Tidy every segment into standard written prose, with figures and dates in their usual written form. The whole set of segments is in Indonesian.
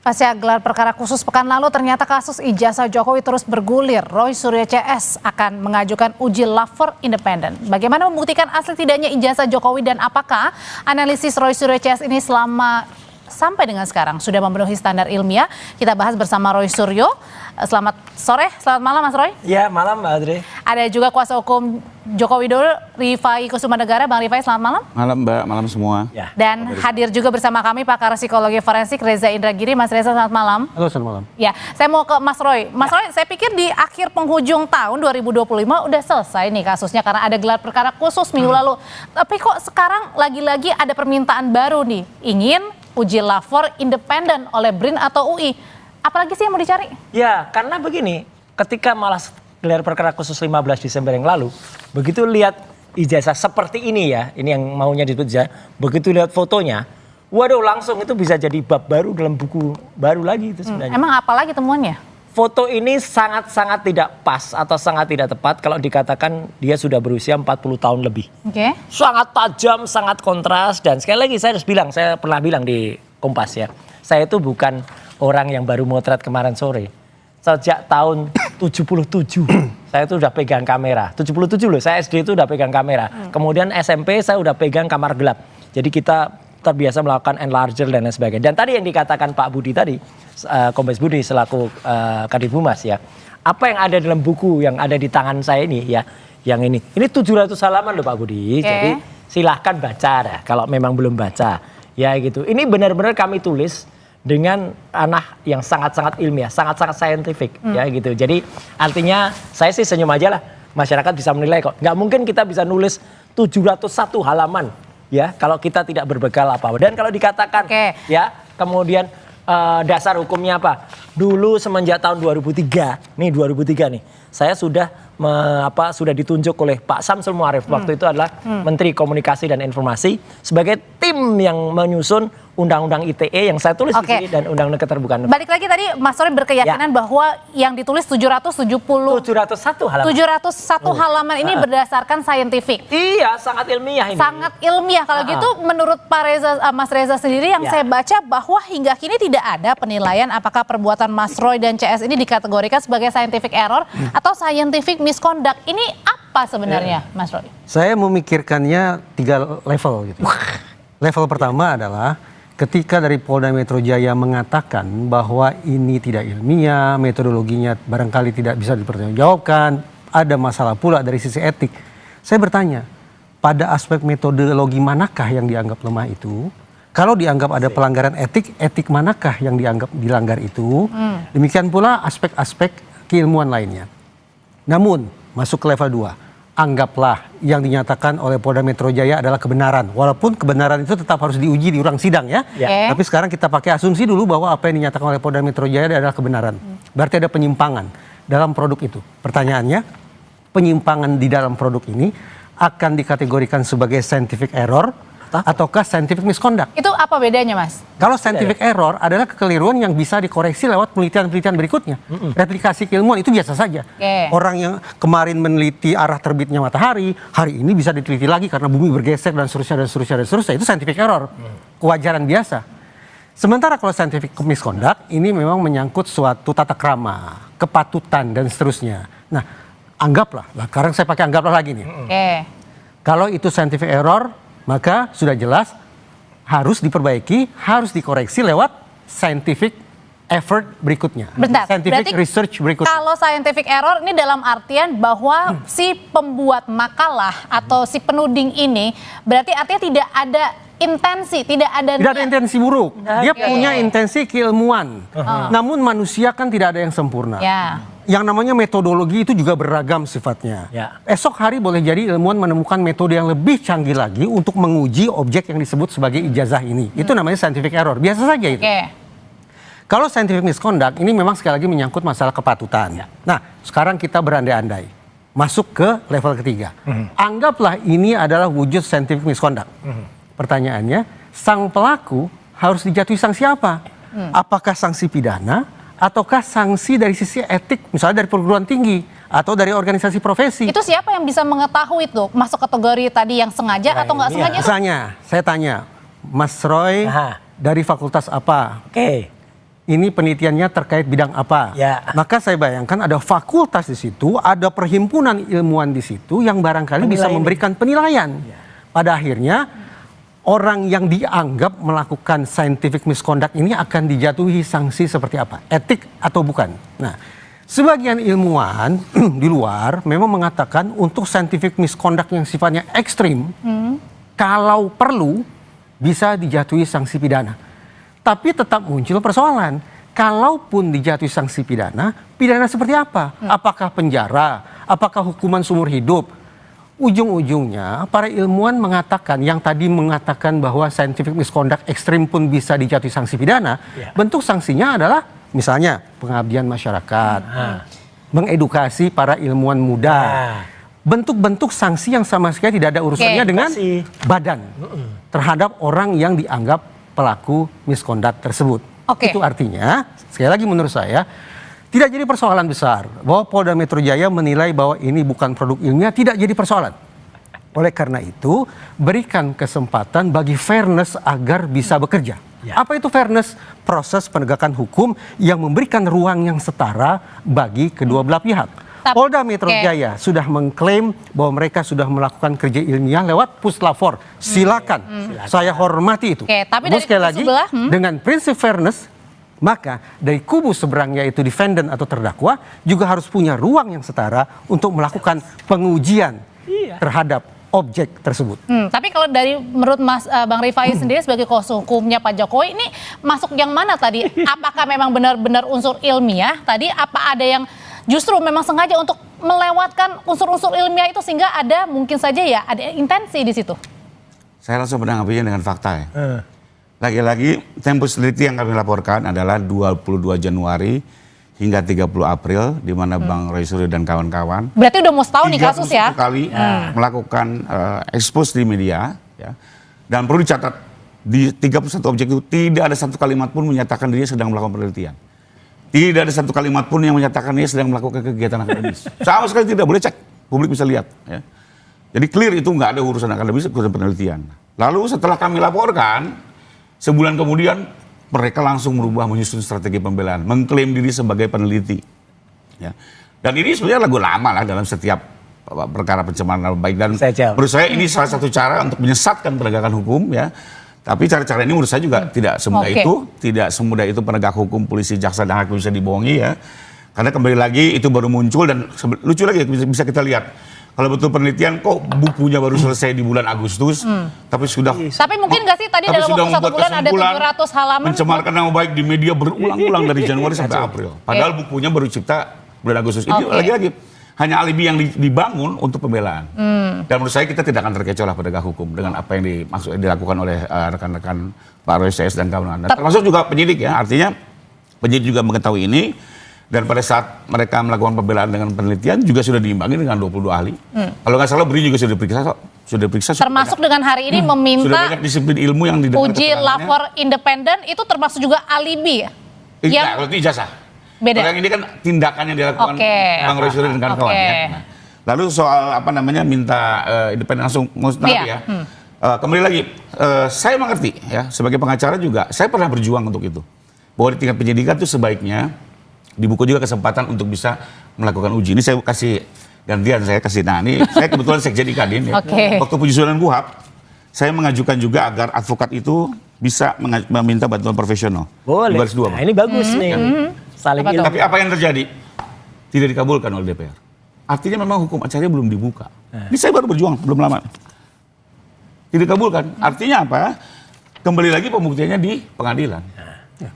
Pasca gelar perkara khusus pekan lalu, ternyata kasus ijazah Jokowi terus bergulir. Roy Suryo CS akan mengajukan uji lapor independen. Bagaimana membuktikan asli tidaknya ijazah Jokowi dan apakah analisis Roy Suryo CS ini sampai dengan sekarang sudah memenuhi standar ilmiah? Kita bahas bersama Roy Suryo. Selamat sore, selamat malam Mas Roy. Ya, malam Mbak Adri. Ada juga kuasa hukum Joko Widodo, Rifai Kusumanegara. Bang Rifai, selamat malam. Malam Mbak, malam semua. Ya. Dan hadir juga bersama kami pakar psikologi forensik Reza Indragiri. Mas Reza, selamat malam. Halo, selamat malam. Ya, saya mau ke Mas Roy. Mas Roy, saya pikir di akhir penghujung tahun 2025 udah selesai nih kasusnya karena ada gelar perkara khusus minggu lalu. Tapi kok sekarang lagi-lagi ada permintaan baru nih, ingin uji lapor independen oleh BRIN atau UI. Apalagi sih yang mau dicari? Ya, karena begini, ketika malah gelar perkara khusus 15 Desember yang lalu, begitu lihat ijazah seperti ini ya, ini yang maunya disebut ijazah, begitu lihat fotonya, waduh langsung itu bisa jadi bab baru dalam buku baru lagi itu sebenarnya. Emang apa lagi temuannya? Foto ini sangat-sangat tidak pas atau sangat tidak tepat kalau dikatakan dia sudah berusia 40 tahun lebih. Oke. Sangat tajam, sangat kontras, dan sekali lagi saya harus bilang, saya pernah bilang di Kompas ya, saya itu bukan orang yang baru motret kemarin sore. Sejak tahun 77 saya itu udah pegang kamera. 77 loh, saya SD itu udah pegang kamera. Kemudian SMP saya udah pegang kamar gelap. Jadi kita terbiasa melakukan enlarger dan lain sebagainya. Dan tadi yang dikatakan Pak Budi tadi, Kombes Budi selaku Kadif Humas ya. Apa yang ada dalam buku yang ada di tangan saya ini ya, yang ini 700 halaman loh Pak Budi. Jadi silahkan baca dah kalau memang belum baca. Ya gitu. Ini benar-benar kami tulis dengan ranah yang sangat-sangat ilmiah, sangat-sangat saintifik ya gitu. Jadi artinya saya sih senyum aja lah, masyarakat bisa menilai kok. Nggak mungkin kita bisa nulis 701 halaman ya kalau kita tidak berbekal apa-apa. Dan kalau dikatakan ya kemudian dasar hukumnya apa? Dulu semenjak tahun 2003 nih saya sudah sudah ditunjuk oleh Pak Samsul Muarif waktu itu adalah Menteri Komunikasi dan Informasi sebagai tim yang menyusun Undang-Undang ITE yang saya tulis di sini dan Undang-Undang Keterbukaan. Balik lagi tadi Mas Roy berkeyakinan bahwa yang ditulis 701 halaman. 701 halaman ini berdasarkan saintifik. Iya, sangat ilmiah ini. Sangat ilmiah. Kalau gitu menurut Pak Reza, Mas Reza sendiri yang saya baca bahwa hingga kini tidak ada penilaian apakah perbuatan Mas Roy dan CS ini dikategorikan sebagai scientific error atau scientific misconduct. Ini apa sebenarnya Mas Roy? Saya memikirkannya 3 level gitu. Level pertama adalah ketika dari Polda Metro Jaya mengatakan bahwa ini tidak ilmiah, metodologinya barangkali tidak bisa dipertanggungjawabkan, ada masalah pula dari sisi etik. Saya bertanya, pada aspek metodologi manakah yang dianggap lemah itu? Kalau dianggap ada pelanggaran etik, etik manakah yang dianggap dilanggar itu? Demikian pula aspek-aspek keilmuan lainnya. Namun, masuk ke level 2. Anggaplah yang dinyatakan oleh Polda Metro Jaya adalah kebenaran. Walaupun kebenaran itu tetap harus diuji di ruang sidang ya. Tapi sekarang kita pakai asumsi dulu bahwa apa yang dinyatakan oleh Polda Metro Jaya adalah kebenaran. Berarti ada penyimpangan dalam produk itu. Pertanyaannya, penyimpangan di dalam produk ini akan dikategorikan sebagai scientific error ataukah scientific misconduct? Itu apa bedanya Mas? Kalau scientific error adalah kekeliruan yang bisa dikoreksi lewat penelitian-penelitian berikutnya. Replikasi keilmuan itu biasa saja. Orang yang kemarin meneliti arah terbitnya matahari, hari ini bisa diteliti lagi karena bumi bergeser dan seterusnya dan seterusnya dan seterusnya. Itu scientific error. Kewajaran biasa. Sementara kalau scientific misconduct ini memang menyangkut suatu tata krama, kepatutan dan seterusnya. Nah, anggaplah, sekarang saya pakai anggaplah lagi nih. Kalau itu scientific error, maka sudah jelas harus diperbaiki, harus dikoreksi lewat scientific effort berikutnya. Scientific research berikutnya. Kalau scientific error ini dalam artian bahwa si pembuat makalah atau si penuding ini berarti artinya tidak ada intensi, tidak ada intensi buruk. Dia punya intensi keilmuan. Namun manusia kan tidak ada yang sempurna. Yang namanya metodologi itu juga beragam sifatnya. Esok hari boleh jadi ilmuwan menemukan metode yang lebih canggih lagi untuk menguji objek yang disebut sebagai ijazah ini. Itu namanya scientific error. Biasa saja itu. Kalau scientific misconduct ini memang sekali lagi menyangkut masalah kepatutan. Nah, sekarang kita berandai-andai. Masuk ke level ketiga. Anggaplah ini adalah wujud scientific misconduct. Pertanyaannya, sang pelaku harus dijatuhi sanksi apa? Apakah sanksi pidana? Ataukah sanksi dari sisi etik, misalnya dari perguruan tinggi atau dari organisasi profesi? Itu siapa yang bisa mengetahui itu masuk kategori tadi yang sengaja atau nggak sengaja? Misalnya, saya tanya, Mas Roy dari fakultas apa? ini penelitiannya terkait bidang apa. Ya. Maka saya bayangkan ada fakultas di situ, ada perhimpunan ilmuwan di situ yang barangkali bisa memberikan penilaian. Pada akhirnya orang yang dianggap melakukan scientific misconduct ini akan dijatuhi sanksi seperti apa? Etik atau bukan? Nah, sebagian ilmuwan di luar memang mengatakan untuk scientific misconduct yang sifatnya ekstrim, kalau perlu bisa dijatuhi sanksi pidana. Tapi tetap muncul persoalan. Kalaupun dijatuhi sanksi pidana, pidana seperti apa? Apakah penjara? Apakah hukuman seumur hidup? Ujung-ujungnya para ilmuwan mengatakan, yang tadi mengatakan bahwa scientific misconduct ekstrim pun bisa dijatuhi sanksi pidana, bentuk sanksinya adalah misalnya pengabdian masyarakat, mengedukasi para ilmuwan muda, bentuk-bentuk sanksi yang sama sekali tidak ada urusannya dengan badan terhadap orang yang dianggap pelaku misconduct tersebut. Itu artinya, sekali lagi menurut saya, tidak jadi persoalan besar bahwa Polda Metro Jaya menilai bahwa ini bukan produk ilmiah, tidak jadi persoalan. Oleh karena itu, berikan kesempatan bagi fairness agar bisa bekerja. Apa itu fairness? Proses penegakan hukum yang memberikan ruang yang setara bagi kedua belah pihak. Polda Metro Jaya sudah mengklaim bahwa mereka sudah melakukan kerja ilmiah lewat puslapor. Silakan, saya hormati itu. Tapi dari sekali lagi, sebelah, dengan prinsip fairness, maka dari kubu seberang yaitu defendant atau terdakwa juga harus punya ruang yang setara untuk melakukan pengujian terhadap objek tersebut. Tapi kalau dari menurut Bang Rifai sendiri sebagai kuasa hukumnya Pak Jokowi, ini masuk yang mana tadi? Apakah memang benar-benar unsur ilmiah tadi? Apa ada yang justru memang sengaja untuk melewatkan unsur-unsur ilmiah itu sehingga ada mungkin saja ya ada intensi di situ? Saya langsung menanggapinya dengan fakta ya. Lagi-lagi tempo teliti yang kami laporkan adalah 22 Januari hingga 30 April di mana Bang Roy Suryo dan kawan-kawan. Berarti udah mau setahun nih kasus ya? 31 kali melakukan expose di media ya. Dan perlu dicatat di 31 objek itu tidak ada satu kalimat pun menyatakan dirinya sedang melakukan penelitian. Tidak ada satu kalimat pun yang menyatakan dia sedang melakukan kegiatan akademis. Sama sekali tidak, boleh cek. Publik bisa lihat. Ya. Jadi clear itu nggak ada urusan akademis, urusan penelitian. Lalu setelah kami laporkan, sebulan kemudian mereka langsung merubah menyusun strategi pembelaan. Mengklaim diri sebagai peneliti. Ya. Dan ini sebenarnya lagu lama lah dalam setiap perkara pencemaran nama baik. Dan menurut saya ini salah satu cara untuk menyesatkan penegakan hukum ya. Tapi cara-cara ini menurut saya juga tidak semudah itu, tidak semudah itu penegak hukum, polisi, jaksa, dan hakim bisa dibohongi ya. Karena kembali lagi itu baru muncul dan lucu lagi bisa kita lihat. Kalau betul penelitian kok bukunya baru selesai di bulan Agustus, tapi sudah. Tapi mungkin nggak sih tadi dalam waktu 1 bulan ada 700 halaman. Mencemarkan nama baik di media berulang-ulang dari Januari sampai April. Padahal bukunya baru cipta bulan Agustus. Ini lagi-lagi hanya alibi yang dibangun untuk pembelaan. Dan menurut saya kita tidak akan terkecoh lah penegak hukum dengan apa yang dilakukan oleh rekan-rekan Pak Roy CS dan kawan-kawan. Termasuk juga penyidik ya, artinya penyidik juga mengetahui ini. Dan pada saat mereka melakukan pembelaan dengan penelitian juga sudah diimbangi dengan 22 ahli. Kalau nggak salah BRI juga sudah diperiksa. Termasuk dengan hari ini meminta sudah banyak disiplin ilmu yang didengar uji lapor independen itu termasuk juga alibi ya? Iya, kalau itu ijazah. Beda. Kalau yang ini kan tindakan yang dilakukan Bang Roy Suryo dan kawan-kawan ya. Nah, lalu soal apa namanya minta independen langsung musnah ya. Kembali lagi, saya mengerti ya sebagai pengacara juga saya pernah berjuang untuk itu. Bahwa di tingkat penyidikan itu sebaiknya dibuka juga kesempatan untuk bisa melakukan uji. Ini saya kasih gantian, saya kasih. Nah ini saya kebetulan sekjen Kadin ya. Waktu penyusunan KUHP, saya mengajukan juga agar advokat itu bisa meminta bantuan profesional. Boleh. Baris 2, nah, ini bagus nih. Saling tapi apa yang terjadi? Tidak dikabulkan oleh DPR. Artinya memang hukum acaranya belum dibuka. Ini saya baru berjuang, belum lama. Tidak dikabulkan. Artinya apa? Kembali lagi pembuktiannya di pengadilan.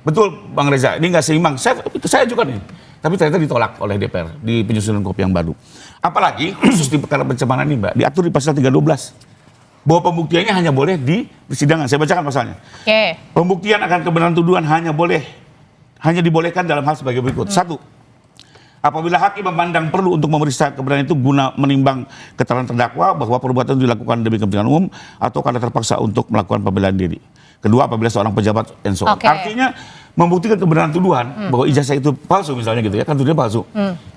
Betul Bang Reza, ini nggak seimbang. Saya ajukan ini. Tapi ternyata ditolak oleh DPR di penyusunan KUHP yang baru. Apalagi khusus di perkara pencemaran ini Mbak, diatur di pasal 312. Bahwa pembuktiannya hanya boleh di persidangan. Saya bacakan pasalnya. Pembuktian akan kebenaran tuduhan hanya dibolehkan dalam hal sebagai berikut. 1. Apabila hakim memandang perlu untuk memeriksa kebenaran itu guna menimbang keterangan terdakwa bahwa perbuatan itu dilakukan demi kepentingan umum atau karena terpaksa untuk melakukan pembelaan diri. Kedua, apabila seorang pejabat and so on. Artinya membuktikan kebenaran tuduhan bahwa ijazah itu palsu misalnya gitu ya, kan tuduhannya palsu.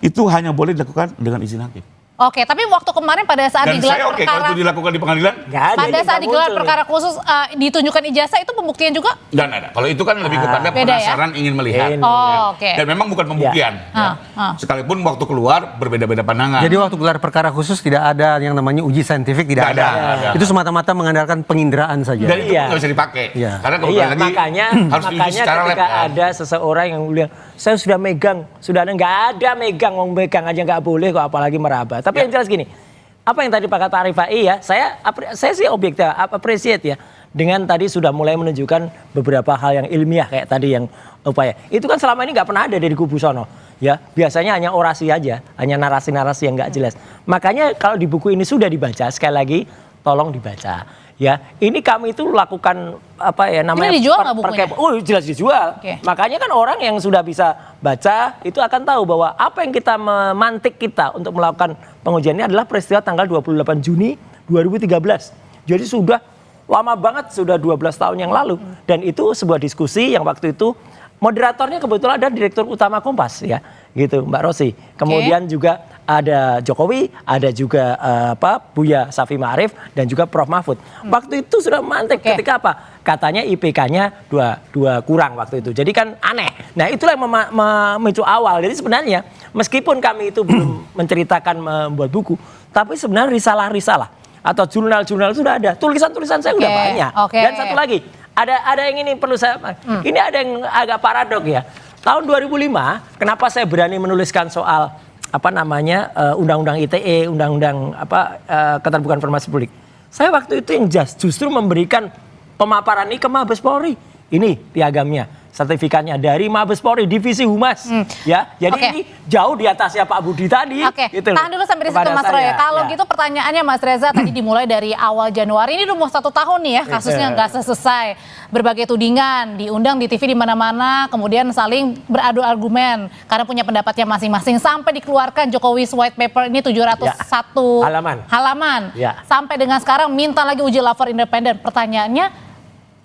Itu hanya boleh dilakukan dengan izin hakim. Oke, tapi waktu kemarin pada saat Dan digelar saya oke kalau perkara, itu dilakukan di pengadilan, Nggak ada, pada ini saat nggak digelar muncul perkara nih. khusus ditunjukkan ijazah itu pembuktian juga? dan ada. Kalau itu kan lebih kepada Beda ya? penasaran ingin melihat. Ini. Oh, oke. Dan memang bukan pembuktian. Ya. Sekalipun waktu keluar berbeda-beda pandangan. Jadi waktu gelar perkara khusus tidak ada yang namanya uji saintifik, tidak Nggak ada, ada. nggak ada. Itu semata-mata mengandalkan penginderaan saja. dan itu Iya. nggak bisa dipakai. Iya. Karena kalau Iya, lagi makanya harus diuji secara lab. ketika kan. ada seseorang yang bilang, saya sudah megang, sudah ada, nggak ada megang, mau megang aja nggak boleh kok, apalagi meraba. Tapi yang jelas gini, apa yang tadi Pak kata Rifai ya, saya sih objektif, appreciate ya, dengan tadi sudah mulai menunjukkan beberapa hal yang ilmiah kayak tadi yang upaya. Itu kan selama ini nggak pernah ada dari kubu sono. Ya, biasanya hanya orasi aja, hanya narasi-narasi yang nggak jelas. Makanya kalau di buku ini sudah dibaca, sekali lagi tolong dibaca. Ya, ini kami itu lakukan apa ya namanya? Ini dijual nggak bukunya? Oh, jelas dijual. Oke. Makanya kan orang yang sudah bisa baca itu akan tahu bahwa apa yang kita memantik kita untuk melakukan pengujian ini adalah peristiwa tanggal 28 Juni 2013. Jadi sudah lama banget, sudah 12 tahun yang lalu. Dan itu sebuah diskusi yang waktu itu moderatornya kebetulan ada Direktur Utama Kompas ya, gitu Mbak Rosi. Kemudian juga ada Jokowi, ada juga Buya Safi Ma'arif dan juga Prof Mahfud. Waktu itu sudah mantik ketika apa? Katanya IPK-nya dua kurang waktu itu. Jadi kan aneh. Nah, itulah yang memicu awal. Jadi sebenarnya meskipun kami itu belum menceritakan membuat buku, tapi sebenarnya risalah-risalah atau jurnal-jurnal sudah ada. Tulisan-tulisan saya udah banyak. Dan satu lagi, ada yang ini perlu saya ini ada yang agak paradok ya. Tahun 2005, kenapa saya berani menuliskan soal apa namanya undang-undang ITE, undang-undang keterbukaan informasi publik. Saya waktu itu yang justru memberikan pemaparan ini ke Mabes Polri. Ini piagamnya, sertifikatnya dari Mabes Polri Divisi Humas. Ya, jadi ini jauh di atasnya Pak Budi tadi. Oke, gitu loh, tahan dulu sampai di situ kepada Mas Roy. saya. Kalau Ya. gitu pertanyaannya Mas Reza tadi dimulai dari awal Januari, ini udah mau 1 tahun nih ya kasusnya nggak selesai. Berbagai tudingan, diundang di TV di mana-mana, kemudian saling beradu argumen karena punya pendapatnya masing-masing. Sampai dikeluarkan Jokowi's White Paper ini 701 halaman. Ya. Sampai dengan sekarang minta lagi uji lapor independen. Pertanyaannya,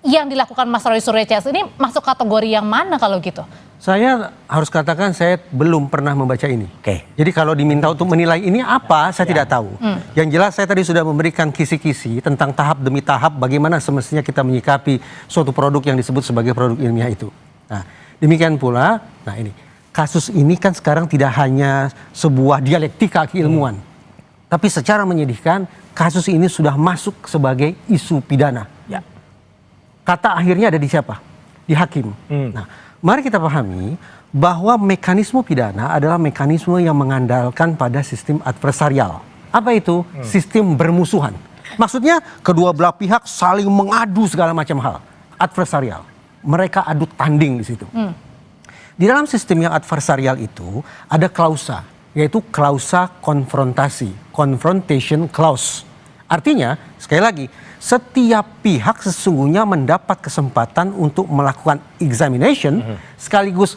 yang dilakukan Mas Roy Suryo CS ini masuk kategori yang mana kalau gitu? Saya harus katakan saya belum pernah membaca ini. Oke. Jadi kalau diminta untuk menilai ini apa, saya tidak tahu. Yang jelas saya tadi sudah memberikan kisi-kisi tentang tahap demi tahap bagaimana semestinya kita menyikapi suatu produk yang disebut sebagai produk ilmiah itu. Nah, demikian pula, nah ini, kasus ini kan sekarang tidak hanya sebuah dialektika keilmuan. Tapi secara menyedihkan, kasus ini sudah masuk sebagai isu pidana. Ya. Kata akhirnya ada di siapa? Di hakim. Nah, mari kita pahami bahwa mekanisme pidana adalah mekanisme yang mengandalkan pada sistem adversarial. Apa itu? Sistem bermusuhan. Maksudnya kedua belah pihak saling mengadu segala macam hal. Adversarial. Mereka adu tanding di situ. Di dalam sistem yang adversarial itu ada klausa, yaitu klausa konfrontasi, confrontation clause. Artinya, sekali lagi, setiap pihak sesungguhnya mendapat kesempatan untuk melakukan examination sekaligus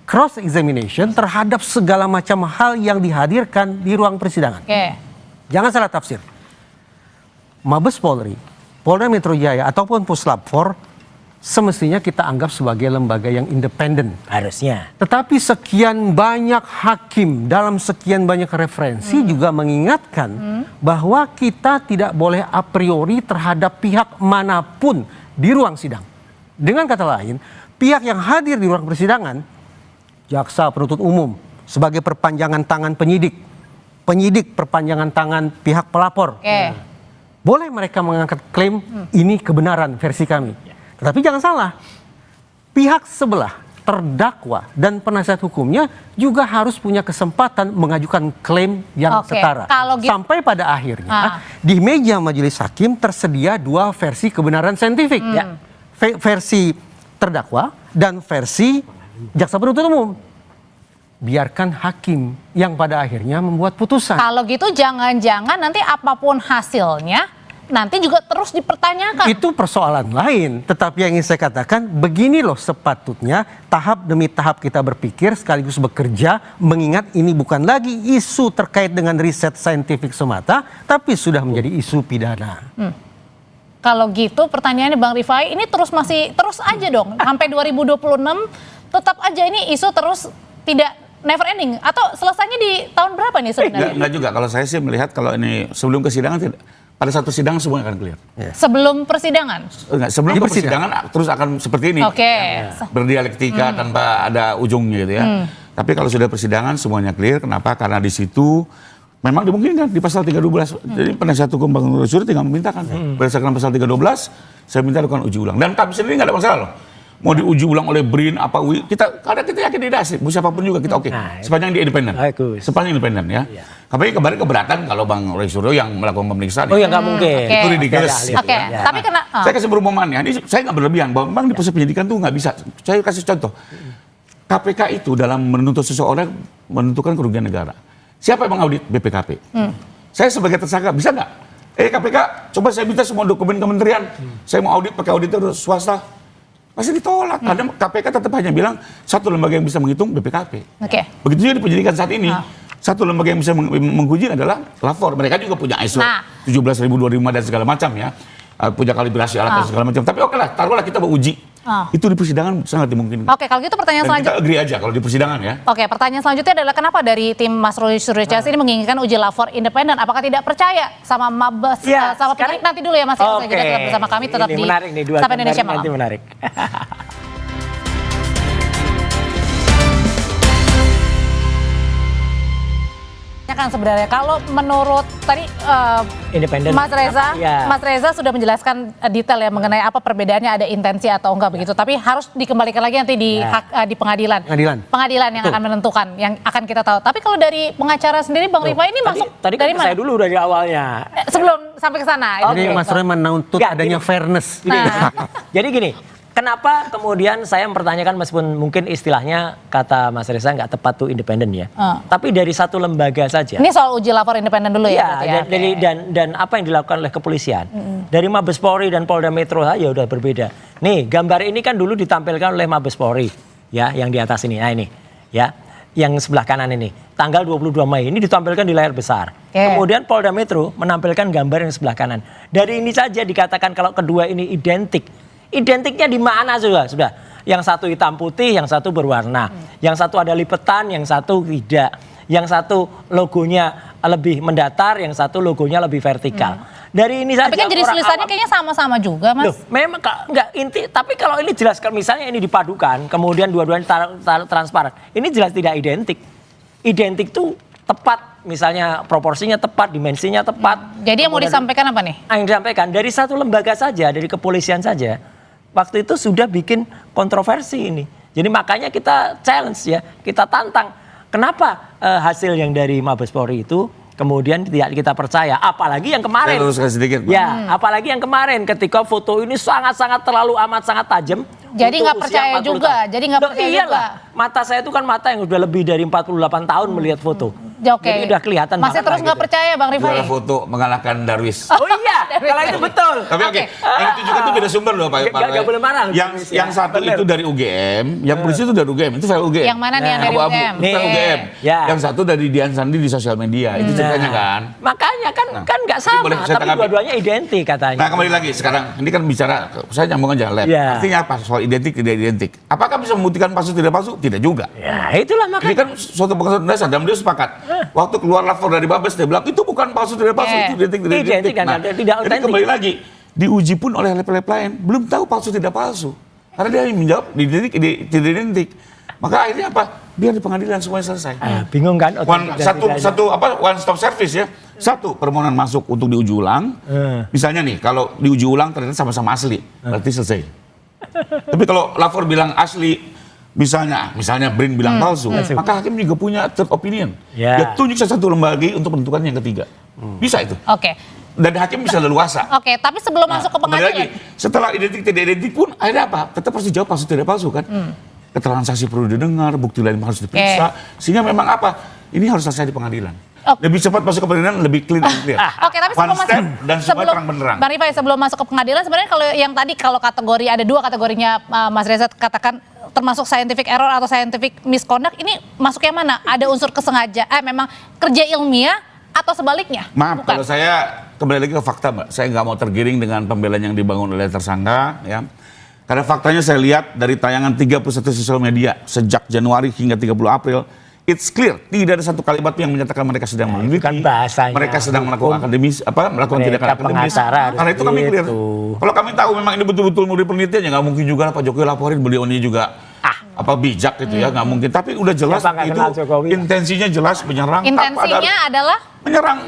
cross examination terhadap segala macam hal yang dihadirkan di ruang persidangan. Jangan salah tafsir. Mabes Polri, Polda Metro Jaya ataupun Puslap 4 semestinya kita anggap sebagai lembaga yang independen. Harusnya. Tetapi sekian banyak hakim dalam sekian banyak referensi juga mengingatkan bahwa kita tidak boleh a priori terhadap pihak manapun di ruang sidang. Dengan kata lain, pihak yang hadir di ruang persidangan, jaksa penuntut umum sebagai perpanjangan tangan penyidik, penyidik perpanjangan tangan pihak pelapor. Boleh mereka mengangkat klaim ini kebenaran versi kami. Tetapi jangan salah, pihak sebelah, terdakwa dan penasihat hukumnya juga harus punya kesempatan mengajukan klaim yang setara. Sampai pada akhirnya di meja majelis hakim tersedia 2 versi kebenaran saintifik. Versi terdakwa dan versi jaksa penuntut umum. Biarkan hakim yang pada akhirnya membuat putusan. Kalau gitu jangan-jangan nanti apapun hasilnya nanti juga terus dipertanyakan. Itu persoalan lain. Tetapi yang ingin saya katakan, begini loh sepatutnya tahap demi tahap kita berpikir sekaligus bekerja, mengingat ini bukan lagi isu terkait dengan riset saintifik semata, tapi sudah menjadi isu pidana. Kalau gitu pertanyaannya Bang Rifai, ini terus aja dong sampai 2026 tetap aja ini isu terus tidak never ending atau selesainya di tahun berapa nih sebenarnya? Enggak juga, kalau saya sih melihat kalau ini sebelum kesidangan tidak. Pada satu sidang semuanya akan clear. Sebelum persidangan? Enggak, sebelum persidangan terus akan seperti ini. Oke. Berdialektika tanpa ada ujungnya gitu ya. Tapi kalau sudah persidangan semuanya clear. Kenapa? Karena di situ memang dimungkinkan di pasal 312. Jadi penasihat hukum Bang Roy Suryo tinggal memintakan. Berdasarkan pasal 312, saya minta lakukan uji ulang. Dan kami sendiri nggak ada masalah loh. Mau diuji ulang oleh BRIN apa UI, karena kita yakin tidak sih, siapapun juga kita oke. Sepanjang dia independen. Sepanjang independen ya. Tapi kemarin keberatan kalau Bang Roy Suryo yang melakukan pemeriksaan. Oh ya nggak mungkin. Itu ridiculous. Oke. Tapi kena. Saya kasih perumpamaan ya. Ini saya nggak berlebihan bahwa memang di proses penyidikan tuh nggak bisa. Saya kasih contoh. KPK itu dalam menuntut seseorang menentukan kerugian negara. Siapa yang mengaudit? BPKP. Saya sebagai tersangka bisa nggak? KPK, coba saya minta semua dokumen kementerian. Saya mau audit pakai auditor swasta. Pasti ditolak. Karena KPK tetap hanya bilang satu lembaga yang bisa menghitung BPKP. Begitu juga di penyidikan saat ini. Satu lembaga yang bisa menguji adalah lapor. Mereka juga punya ISO 17.000, 2005 dan segala macam ya. Punya kalibrasi alat dan segala macam. Tapi oke lah, taruhlah kita beruji. Itu di persidangan sangat dimungkinkan. Oke, kalau gitu pertanyaan selanjutnya. Kita agree aja kalau di persidangan ya. Oke, pertanyaan selanjutnya adalah kenapa dari tim Mas Roy Suryo CS ini menginginkan uji lapor independen? Apakah tidak percaya sama Mabes, sama penyidik? Nanti dulu ya Mas, saya juga tetap bersama kami, tetap di Sapa Indonesia Malam. Nanti menarik. Kan sebenarnya kalau menurut tadi Independen. Mas Reza sudah menjelaskan detail ya mengenai apa perbedaannya, ada intensi atau enggak begitu, tapi harus dikembalikan lagi nanti di pengadilan yang akan menentukan, yang akan kita tahu. Tapi kalau dari pengacara sendiri Bang Rifai ini masuk dari mana? Saya dulu dari awalnya sebelum sampai ke sana. Jadi Mas Roy menuntut adanya fairness. Jadi gini, kenapa kemudian saya mempertanyakan meskipun mungkin istilahnya kata Mas Reza nggak tepat tuh independen ya. Tapi dari satu lembaga saja. Ini soal uji lapor independen dulu ya. Dan apa yang dilakukan oleh kepolisian. Dari Mabes Polri dan Polda Metro ya udah berbeda. Nih gambar ini kan dulu ditampilkan oleh Mabes Polri ya, yang di atas ini. Nah ini ya, yang sebelah kanan ini. Tanggal 22 Mei ini ditampilkan di layar besar. Kemudian Polda Metro menampilkan gambar yang sebelah kanan. Dari ini saja dikatakan kalau kedua ini identik. Identiknya di mana sudah? Yang satu hitam putih, yang satu berwarna. Yang satu ada lipetan, yang satu tidak. Yang satu logonya lebih mendatar, yang satu logonya lebih vertikal. Dari ini saja. Tapi kan jadi tulisannya kayaknya sama-sama juga, Mas. Loh, memang enggak inti, tapi kalau ini jelas misalnya ini dipadukan, kemudian dua-duanya transparan. Ini jelas tidak identik. Identik tuh tepat, misalnya proporsinya tepat, dimensinya tepat. Jadi yang mau disampaikan apa nih? Yang disampaikan dari satu lembaga saja, dari kepolisian saja, waktu itu sudah bikin kontroversi ini. Jadi makanya kita challenge ya, kita tantang. Kenapa hasil yang dari Mabes Polri itu kemudian tidak kita percaya? Apalagi yang kemarin. Saya luruskan sedikit, Pak. Ya, apalagi yang kemarin ketika foto ini sangat-sangat terlalu amat sangat tajam. Jadi nggak percaya juga. Jadi nggak percaya juga. Mata saya itu kan mata yang udah lebih dari 48 tahun melihat foto. Jadi udah kelihatan. Masih terus nggak percaya Bang Rifai? Juara foto mengalahkan Darwis. Oh iya, kalau itu betul. Tapi oke, yang itu juga tuh beda sumber loh Pak. Gak boleh marah. Yang satu itu dari UGM, yang polisi itu dari UGM, itu file UGM. Yang mana nih yang dari UGM? File UGM. Yang satu dari Dian Sandi di sosial media, itu ceritanya kan. Makanya kan nggak sama, tapi dua-duanya identik katanya. Nah kembali lagi sekarang, ini kan bicara, saya nyambung aja lab. Artinya apa? Soal identik tidak identik. Apakah bisa membuktikan palsu tidak palsu? Tidak juga. Ya itulah makanya. Ini kan suatu pengetahuan dasar dan beliau sepakat. Waktu keluar lapor dari Mabes dia bilang itu bukan palsu tidak palsu, itu identik tidak identik. Nah, jadi kembali lagi diuji pun oleh lab lain belum tahu palsu tidak palsu karena dia menjawab tidak identik. Maka akhirnya apa? Biar di pengadilan semuanya selesai. Bingung kan? One stop service ya. Satu, permohonan masuk untuk diuji ulang. Misalnya nih, kalau diuji ulang ternyata sama-sama asli, berarti selesai. Tapi kalau lapor bilang asli, misalnya BRIN bilang palsu, maka hakim juga punya third opinion. Dia tunjuk satu lembaga untuk menentukan yang ketiga. Bisa itu. Oke. Dan hakim bisa leluasa. Oke, tapi sebelum masuk ke pengadilan. Lagi, setelah identik tidak identik pun akhirnya apa? Tetap harus dijawab palsu tidak palsu kan? Keterangan saksi perlu didengar, bukti lain harus diperiksa. Sehingga memang apa? Ini harus selesai di pengadilan. Lebih cepat masuk ke pengadilan, lebih clean and clear. Oke, tapi sebelum terang benderang. Bang Rifai, sebelum masuk ke pengadilan, sebenarnya kalau yang tadi kalau kategori ada dua kategorinya Mas Reza katakan termasuk scientific error atau scientific misconduct, ini masuk yang mana? Ada unsur kesengajaan, memang kerja ilmiah atau sebaliknya? Maaf, kalau saya kembali lagi ke fakta, Mbak. Saya nggak mau tergiring dengan pembelaan yang dibangun oleh tersangka, ya. Karena faktanya saya lihat dari tayangan 31 sosial media sejak Januari hingga 30 April it's clear, tidak ada satu kalimat yang menyatakan mereka sedang meneliti, kan bahasanya mereka sedang melakukan akademis, melakukan mereka tindakan akademis. pengacara harus Karena itu kami clear. gitu. Kalau kami tahu memang ini betul-betul murid penelitian, ya nggak mungkin juga lah Pak Jokowi laporin beliau ini juga bijak gitu ya, nggak mungkin. Tapi udah jelas Siapa nggak itu kenal Jokowi? intensinya jelas menyerang. Intensinya adalah menyerang,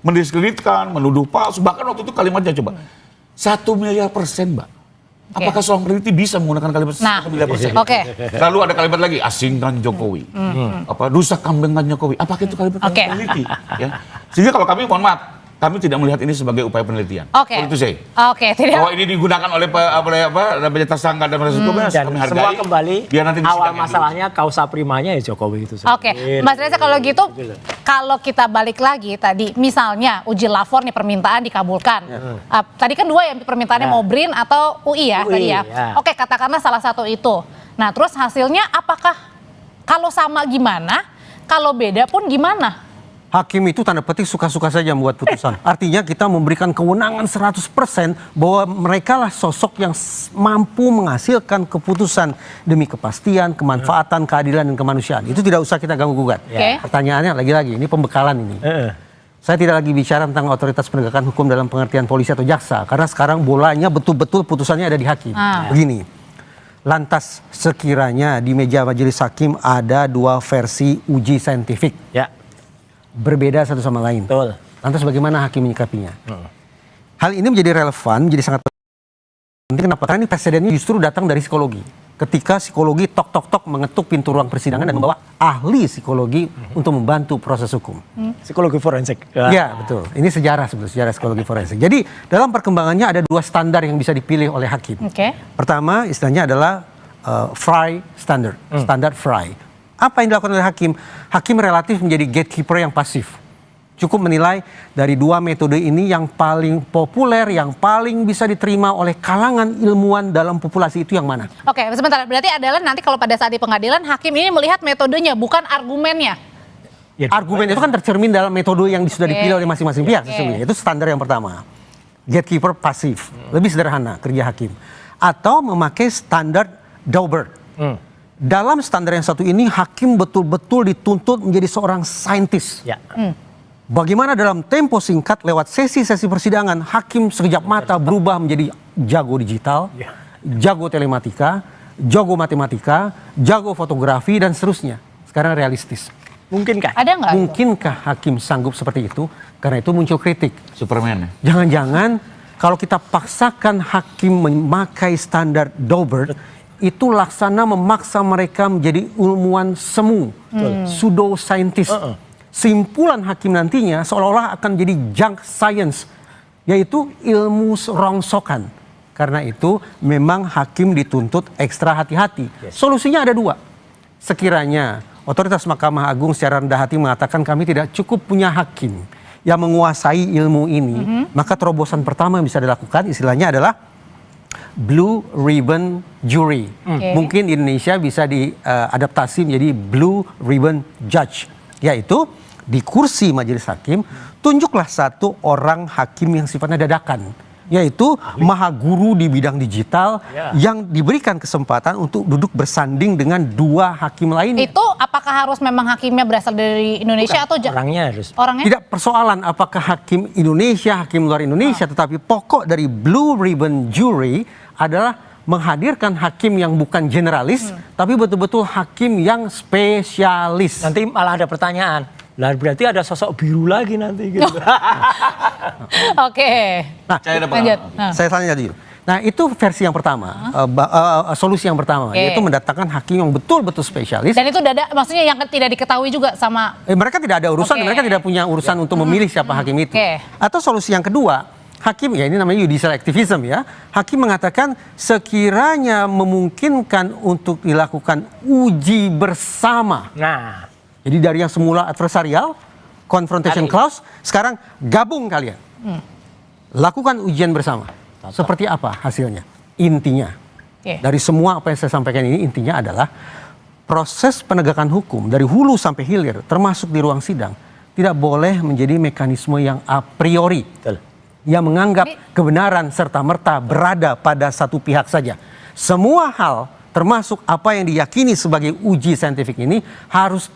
mendiskreditkan, menuduh palsu. Bahkan waktu itu kalimatnya coba 1 miliar %, Mbak. Apakah seorang peneliti bisa menggunakan kalimat 1 miliar %? Oke. Lalu ada kalimat lagi, asingkan Jokowi, rusak kambingkan Jokowi. Apakah itu kalimat peneliti? Ya. Sehingga kalau kami, mohon maaf, kami tidak melihat ini sebagai upaya penelitian. Oke. Itu saya. Oke, tidak. Bahwa ini digunakan oleh tersangka dan proses hukum, Dan kami hargai. semua kembali Biar nanti di awal sidang masalahnya kausa primanya ya Jokowi itu. Oke, Mas Reza, kalau gitu, kalau kita balik lagi tadi, misalnya uji lapor nih permintaan dikabulkan. Tadi kan 2 ya permintaannya, mau BRIN atau UI ya UI, tadi ya. ya. Oke, katakanlah salah satu itu. Nah, terus hasilnya apakah kalau sama gimana, kalau beda pun gimana? Hakim itu tanda petik suka-suka saja membuat putusan. Artinya kita memberikan kewenangan 100% bahwa mereka lah sosok yang mampu menghasilkan keputusan demi kepastian, kemanfaatan, keadilan, dan kemanusiaan. Itu tidak usah kita ganggu-gugat. Oke. Pertanyaannya lagi-lagi, ini pembekalan ini. Saya tidak lagi bicara tentang otoritas penegakan hukum dalam pengertian polisi atau jaksa. Karena sekarang bolanya betul-betul putusannya ada di hakim. Begini, lantas sekiranya di meja majelis hakim ada 2 versi uji saintifik. Ya. Berbeda satu sama lain. Betul. Lantas bagaimana hakim menyikapinya? Hal ini menjadi relevan, menjadi sangat penting. Kenapa? Karena ini presidennya justru datang dari psikologi. Ketika psikologi tok-tok-tok mengetuk pintu ruang persidangan dan membawa ahli psikologi untuk membantu proses hukum. Psikologi forensik. Ya, betul. Ini sejarah sebetulnya, sejarah psikologi forensik. Jadi dalam perkembangannya ada 2 standar yang bisa dipilih oleh hakim. Oke. Pertama istilahnya adalah Frey standard, standar Frey. Apa yang dilakukan oleh hakim? Hakim relatif menjadi gatekeeper yang pasif. Cukup menilai dari 2 metode ini yang paling populer, yang paling bisa diterima oleh kalangan ilmuwan dalam populasi itu yang mana? Oke, sebentar. Berarti adalah nanti kalau pada saat di pengadilan, hakim ini melihat metodenya, bukan argumennya. Ya, Argumen itu kan tercermin dalam metode yang sudah dipilih oleh masing-masing pihak sesungguhnya. Itu standar yang pertama. Gatekeeper pasif, lebih sederhana kerja hakim. Atau memakai standar Daubert. Dalam standar yang satu ini, hakim betul-betul dituntut menjadi seorang saintis. Ya. Bagaimana dalam tempo singkat lewat sesi-sesi persidangan, hakim sekejap mata berubah menjadi jago digital, jago telematika, jago matematika, jago fotografi, dan seterusnya. Sekarang realistis. Mungkinkah? Ada nggak? Mungkinkah hakim sanggup seperti itu? Karena itu muncul kritik. Superman. Jangan-jangan kalau kita paksakan hakim memakai standar Daubert, itu laksana memaksa mereka menjadi ilmuwan semu, pseudo scientist. Simpulan hakim nantinya seolah-olah akan jadi junk science, yaitu ilmu rongsokan. Karena itu memang hakim dituntut ekstra hati-hati. Solusinya ada 2. Sekiranya otoritas Mahkamah Agung secara rendah hati mengatakan kami tidak cukup punya hakim yang menguasai ilmu ini, maka terobosan pertama yang bisa dilakukan istilahnya adalah Blue Ribbon Jury. Mungkin di Indonesia bisa diadaptasi menjadi Blue Ribbon Judge. Yaitu di kursi majelis hakim, tunjuklah 1 orang hakim yang sifatnya dadakan. Yaitu maha guru di bidang digital yang diberikan kesempatan untuk duduk bersanding dengan 2 hakim lainnya. Itu apakah harus memang hakimnya berasal dari Indonesia atau Orangnya harus. orangnya? Tidak persoalan apakah hakim Indonesia, hakim luar Indonesia, tetapi pokok dari Blue Ribbon Jury adalah menghadirkan hakim yang bukan generalis, tapi betul-betul hakim yang spesialis. Nanti malah ada pertanyaan. Lah berarti ada sosok biru lagi nanti gitu. Oke. Nah, Lanjut. saya tanya dulu. Nah, itu versi yang pertama, solusi yang pertama, yaitu mendatangkan hakim yang betul-betul spesialis. Dan itu maksudnya yang tidak diketahui juga sama. Mereka tidak ada urusan, mereka tidak punya urusan untuk memilih siapa hakim itu. Atau solusi yang kedua, hakim, ya ini namanya judicial activism ya. Hakim mengatakan sekiranya memungkinkan untuk dilakukan uji bersama. Nah. Jadi dari yang semula adversarial, confrontation clause, sekarang gabung kalian. Lakukan ujian bersama. Seperti apa hasilnya? Intinya, dari semua apa yang saya sampaikan ini, intinya adalah proses penegakan hukum dari hulu sampai hilir, termasuk di ruang sidang, tidak boleh menjadi mekanisme yang a priori. Yang menganggap kebenaran serta-merta berada pada satu pihak saja. Semua hal termasuk apa yang diyakini sebagai uji saintifik ini harus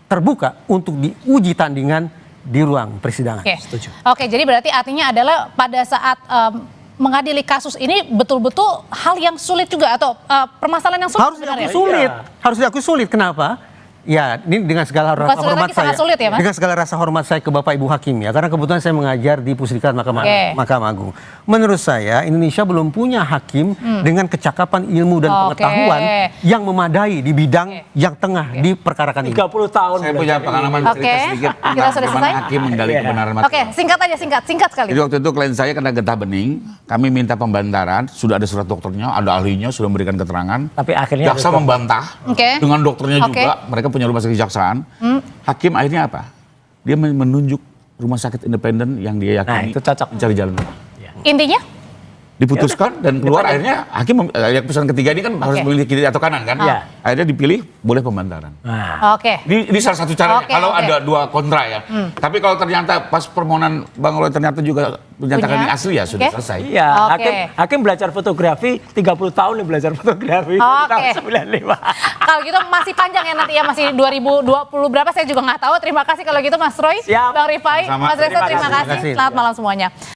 terbuka untuk diuji tandingan di ruang persidangan. Oke. Oke, jadi berarti artinya adalah pada saat mengadili kasus ini betul-betul hal yang sulit juga atau permasalahan yang sulit Harus sebenarnya. diakui sulit. Iya. Harus diakui sulit. Kenapa? Ya, ini dengan segala Bukan rasa sulit hormat lagi, sangat saya. sulit ya, Mas? Dengan segala rasa hormat saya ke Bapak Ibu Hakim ya, karena kebetulan saya mengajar di Pusdikat Mahkamah Agung. Menurut saya Indonesia belum punya hakim dengan kecakapan ilmu dan pengetahuan yang memadai di bidang yang tengah diperkarakan ini. 30 tahun. Saya punya pengalaman Oke. cerita sedikit Kita tentang sudah bagaimana selesai? hakim menggali Iya. kebenaran Oke, material. singkat aja, singkat sekali. Jadi waktu itu klien saya kena getah bening, kami minta pembantaran, sudah ada surat dokternya, ada ahlinya, sudah memberikan keterangan. Tapi akhirnya Jaksa membantah Oke. dengan dokternya Oke. juga, mereka punya rumah sakit kejaksaan. Hakim akhirnya apa? Dia menunjuk rumah sakit independen yang dia yakini Nah, itu cocok. mencari jalan. Intinya? Diputuskan dan keluar akhirnya hakim yang putusan ketiga ini kan harus Oke. memilih kiri atau kanan kan? Iya. Akhirnya dipilih boleh pembantaran. Nah, Oke. Ini salah satu caranya. Oke, kalau oke. ada dua kontra ya. Tapi kalau ternyata pas permohonan Bang Roy ternyata juga menyatakan Punya. ini asli ya sudah Oke. selesai. iya, Oke. hakim belajar fotografi 30 tahun nih belajar fotografi. Oke. Tahun 95. Kalau gitu masih panjang ya nanti ya, masih 2020 berapa saya juga nggak tahu. Terima kasih kalau gitu Mas Roy, Siap. Bang Rifai, Sama-sama. Mas Reza, terima Terima kasih. kasih. Selamat malam semuanya.